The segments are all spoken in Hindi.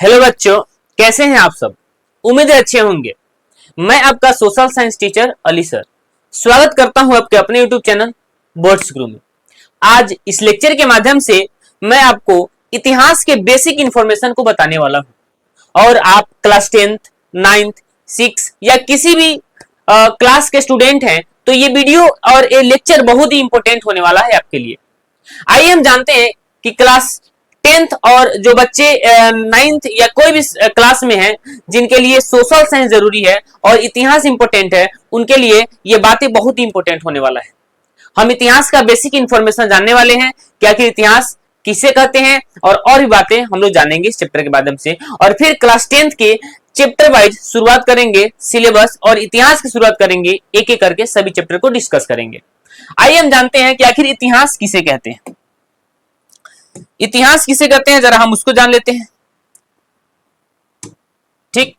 हेलो बच्चों, कैसे हैं आप सब। उम्मीद है अच्छे होंगे। मैं आपका social science teacher Ali sir स्वागत करता हूं आपके अपने यूट्यूब चैनल बोर्ड्स गुरु में। आज इस लेक्चर के माध्यम से मैं आपको इतिहास के बेसिक इंफॉर्मेशन को बताने वाला हूं और आप क्लास 10th, 9th, 6 या किसी भी क्लास के स्टूडेंट हैं तो ये वीडियो और ये लेक्चर बहुत ही इंपॉर्टेंट होने वाला है आपके लिए। आइए हम जानते हैं कि क्लास 10th और जो बच्चे 9th या कोई भी क्लास में हैं जिनके लिए सोशल साइंस जरूरी है और इतिहास इंपॉर्टेंट है, उनके लिए ये बातें बहुत ही इंपॉर्टेंट होने वाला है। हम इतिहास का बेसिक इंफॉर्मेशन जानने वाले हैं कि आखिर इतिहास किसे कहते हैं और भी बातें हम लोग जानेंगे इस चैप्टर के माध्यम से। और फिर क्लास 10th के चैप्टर वाइज शुरुआत करेंगे सिलेबस और इतिहास की शुरुआत करेंगे, एक एक करके सभी चैप्टर को डिस्कस करेंगे। आइए हम जानते हैं कि आखिर इतिहास किसे कहते हैं। इतिहास किसे कहते हैं जरा हम उसको जान लेते हैं। ठीक,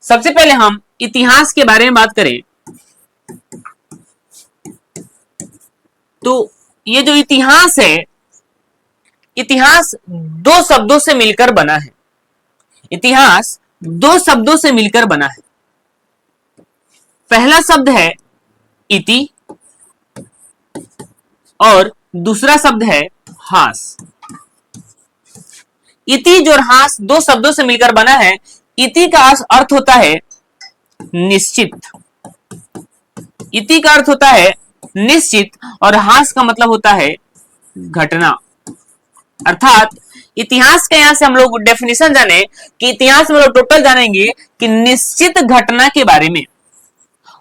सबसे पहले हम इतिहास के बारे में बात करें तो ये जो इतिहास है, इतिहास दो शब्दों से मिलकर बना है। इतिहास दो शब्दों से मिलकर बना है। पहला शब्द है इति और दूसरा शब्द है हास। इति जो हास दो शब्दों से मिलकर बना है। इति का अर्थ होता है निश्चित। इति का अर्थ होता है निश्चित और हास का मतलब होता है घटना। अर्थात इतिहास के यहां से हम लोग डेफिनेशन जाने कि इतिहास में लोग टोटल जानेंगे कि निश्चित घटना के बारे में।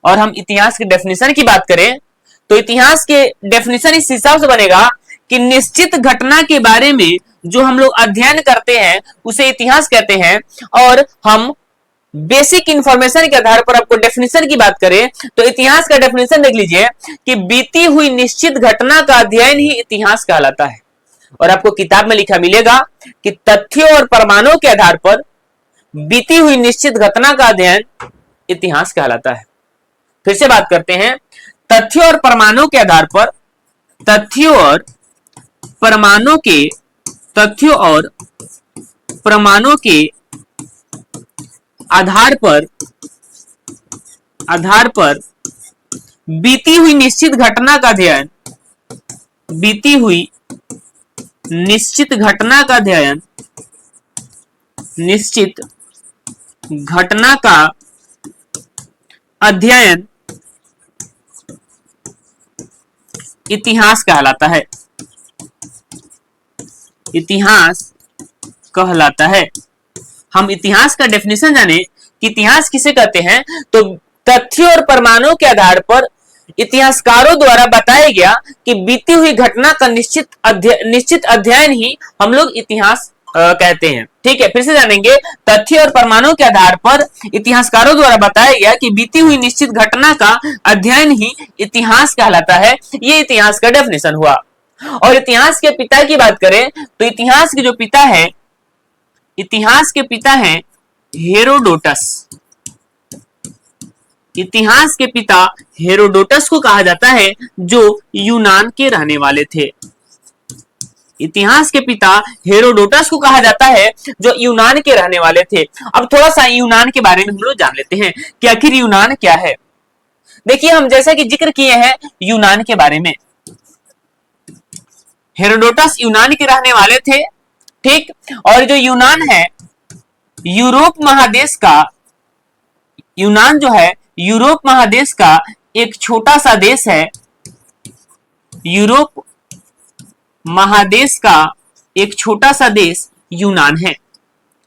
और हम इतिहास के डेफिनेशन की बात करें तो इतिहास के डेफिनेशन इस हिसाब से बनेगा कि निश्चित घटना के बारे में जो हम लोग अध्ययन करते हैं उसे इतिहास कहते हैं। और हम बेसिक इंफॉर्मेशन के आधार पर आपको डेफिनेशन की बात करें तो इतिहास का डेफिनेशन देख लीजिए कि बीती हुई निश्चित घटना का अध्ययन ही इतिहास कहलाता है। और आपको किताब में लिखा मिलेगा कि तथ्यों और प्रमाणों के आधार पर बीती हुई निश्चित घटना का अध्ययन इतिहास कहलाता है। फिर से बात करते हैं, तथ्यों और प्रमाणों के आधार पर, तथ्यों और प्रमाणों के आधार पर बीती हुई निश्चित घटना का अध्ययन, बीती हुई निश्चित घटना का अध्ययन, निश्चित घटना का अध्ययन इतिहास कहलाता है। इतिहास कहलाता है। हम इतिहास का डेफिनेशन जाने कि इतिहास किसे कहते हैं तो तथ्यों और प्रमाणों के आधार पर इतिहासकारों द्वारा बताया गया कि बीती हुई घटना का निश्चित अध्ययन ही हम लोग इतिहास कहते हैं। ठीक है, फिर से जानेंगे, तथ्य और प्रमाणों के आधार पर इतिहासकारों द्वारा बताया गया कि बीती हुई निश्चित घटना का अध्ययन ही इतिहास कहलाता है। ये इतिहास का डेफिनेशन हुआ। और इतिहास के पिता की बात करें तो इतिहास के जो पिता है, इतिहास के पिता हैं हेरोडोटस। इतिहास के पिता हेरोडोटस को कहा जाता है जो यूनान के रहने वाले थे। इतिहास के पिता हेरोडोटस को कहा जाता है जो यूनान के रहने वाले थे। अब थोड़ा सा यूनान के बारे में हम लोग जान लेते हैं कि आखिर यूनान क्या है। देखिए, हम जैसा कि जिक्र किए हैं यूनान के बारे में, हेरोडोटस यूनान के रहने वाले थे। ठीक, और जो यूनान है यूरोप महादेश का, यूनान जो है यूरोप महादेश का एक छोटा सा देश है। यूरोप महादेश का एक छोटा सा देश यूनान है।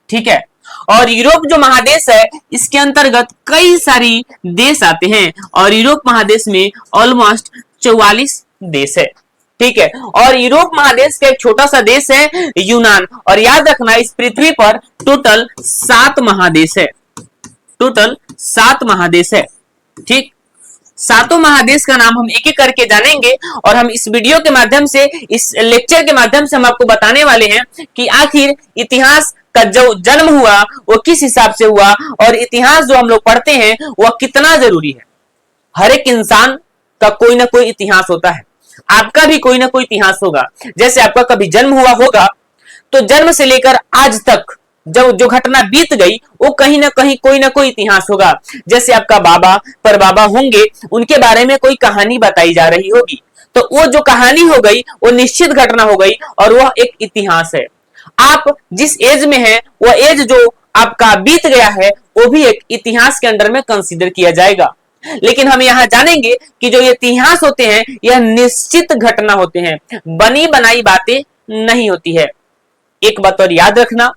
ठीक है, और यूरोप जो महादेश है इसके अंतर्गत कई सारी देश आते हैं और यूरोप महादेश में ऑलमोस्ट 44 देश है। ठीक है, और यूरोप महादेश का एक छोटा सा देश है यूनान। और याद रखना, इस पृथ्वी पर टोटल 7 महादेश है। टोटल 7 महादेश है। ठीक, सातों महादेश का नाम हम एक एक करके जानेंगे और हम इस वीडियो के माध्यम से, इस लेक्चर के माध्यम से हम आपको बताने वाले हैं कि आखिर इतिहास का जो जन्म हुआ वो किस हिसाब से हुआ और इतिहास जो हम लोग पढ़ते हैं वह कितना जरूरी है। हर एक इंसान का कोई ना कोई इतिहास होता है। आपका भी कोई ना कोई इतिहास होगा। जैसे आपका कभी जन्म हुआ होगा तो जन्म से लेकर आज तक जब जो घटना बीत गई वो कहीं ना कहीं कोई ना कोई इतिहास होगा। जैसे आपका बाबा परबाबा होंगे, उनके बारे में कोई कहानी बताई जा रही होगी, तो वो जो कहानी हो गई वो निश्चित घटना हो गई और वह एक इतिहास है। आप जिस एज में हैं वह एज जो आपका बीत गया है वो भी एक इतिहास के अंडर में कंसीडर किया जाएगा। लेकिन हम यहां जानेंगे कि जो ये इतिहास होते हैं यह निश्चित घटना होते हैं, बनी बनाई बातें नहीं होती है। एक बात और याद रखना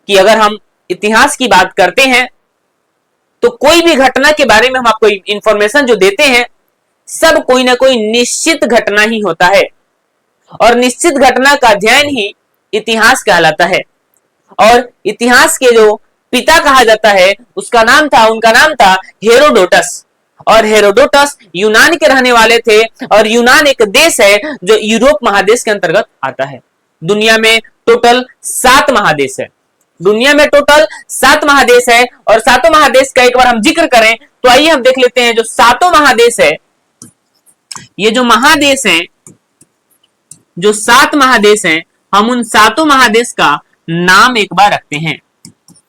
कि अगर हम इतिहास की बात करते हैं तो कोई भी घटना के बारे में हम आपको इंफॉर्मेशन जो देते हैं सब कोई ना कोई निश्चित घटना ही होता है, और निश्चित घटना का अध्ययन ही इतिहास कहलाता है। और इतिहास के जो पिता कहा जाता है उनका नाम था हेरोडोटस, और हेरोडोटस यूनान के रहने वाले थे, और यूनान एक देश है जो यूरोप महादेश के अंतर्गत आता है। दुनिया में टोटल 7 महादेश है, दुनिया में टोटल 7 महादेश है, और सातों महादेश का एक बार हम जिक्र करें तो आइए हम देख लेते हैं। जो सातों महादेश है, ये जो महादेश है, जो 7 महादेश हैं, हम उन सातों महादेश का नाम एक बार रखते हैं।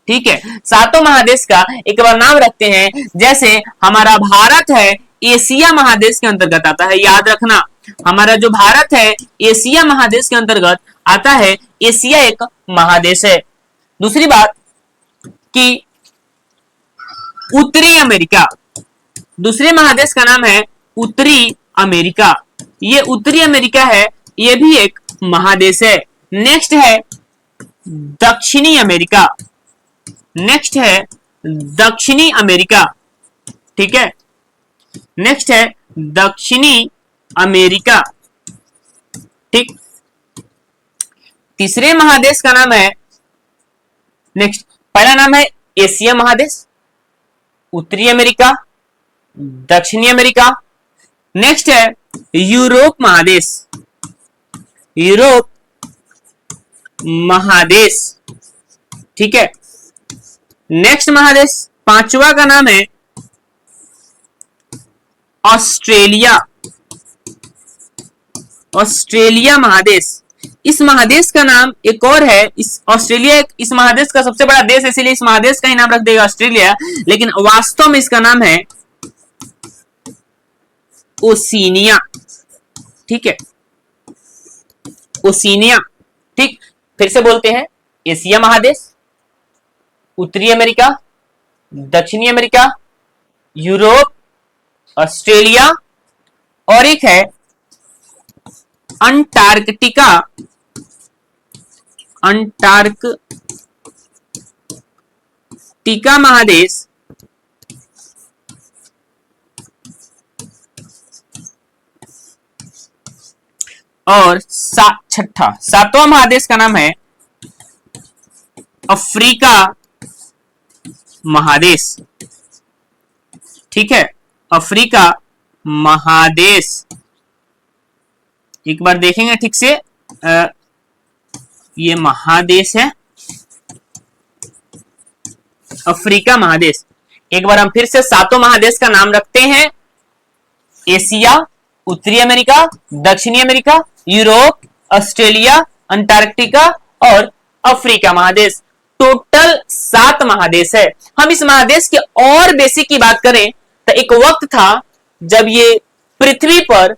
ठीक है, सातों महादेश का एक बार नाम रखते हैं। जैसे हमारा भारत है एशिया महादेश के अंतर्गत आता है, याद रखना हमारा जो भारत है एशिया महादेश के अंतर्गत आता है। एशिया एक महादेश है। दूसरी बात कि उत्तरी अमेरिका, दूसरे महादेश का नाम है उत्तरी अमेरिका। ये उत्तरी अमेरिका है, ये भी एक महादेश है। नेक्स्ट है दक्षिणी अमेरिका, नेक्स्ट है दक्षिणी अमेरिका। ठीक है, नेक्स्ट है दक्षिणी अमेरिका। ठीक, तीसरे महादेश का नाम है, नेक्स्ट पहला नाम है एशिया महादेश, उत्तरी अमेरिका, दक्षिणी अमेरिका। नेक्स्ट है यूरोप महादेश, यूरोप महादेश। ठीक है, नेक्स्ट महादेश पांचवा का नाम है ऑस्ट्रेलिया, ऑस्ट्रेलिया महादेश। इस महादेश का नाम एक और है, इस ऑस्ट्रेलिया इस महादेश का सबसे बड़ा देश है, इसीलिए इस महादेश का ही नाम रख देगा ऑस्ट्रेलिया, लेकिन वास्तव में इसका नाम है ओशिनिया। ठीक है, ओशिनिया। ठीक, फिर से बोलते हैं, एशिया महादेश, उत्तरी अमेरिका, दक्षिणी अमेरिका, यूरोप, ऑस्ट्रेलिया, और एक है अंटार्कटिका, अंटार्कटिका महादेश। और छठा सातवां महादेश का नाम है अफ्रीका महादेश। ठीक है, अफ्रीका महादेश। एक बार देखेंगे ठीक से, ये महादेश है अफ्रीका महादेश। एक बार हम फिर से सातों महादेश का नाम रखते हैं, एशिया, उत्तरी अमेरिका, दक्षिणी अमेरिका, यूरोप, ऑस्ट्रेलिया, अंटार्कटिका और अफ्रीका महादेश। टोटल 7 महादेश है। हम इस महादेश के और बेसिक की बात करें तो एक वक्त था जब ये पृथ्वी पर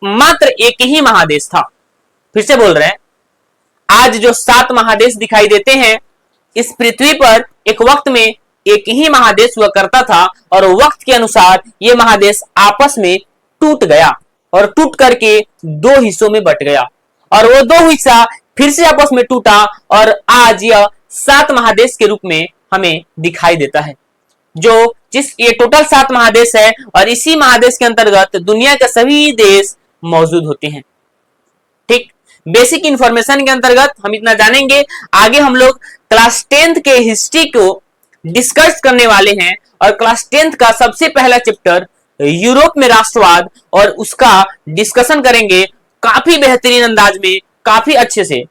मात्र एक ही महादेश था। फिर से बोल रहे हैं, आज जो 7 महादेश दिखाई देते हैं, इस पृथ्वी पर एक वक्त में एक ही महादेश हुआ करता था, और वक्त के अनुसार ये महादेश आपस में टूट गया और टूट करके 2 हिस्सों में बट गया, और वो 2 हिस्सा फिर से आपस में टूटा, और आज यह 7 महादेश के रूप में हमें दिखाई देता है। ये टोटल 7 महादेश है, और इसी महादेश के अंतर्गत दुनिया के सभी देश मौजूद होते हैं। ठीक, बेसिक इंफॉर्मेशन के अंतर्गत हम इतना जानेंगे। आगे हम लोग क्लास 10th के हिस्ट्री को डिस्कस करने वाले हैं, और क्लास 10th का सबसे पहला चैप्टर यूरोप में राष्ट्रवाद और उसका डिस्कशन करेंगे काफी बेहतरीन अंदाज में, काफी अच्छे से।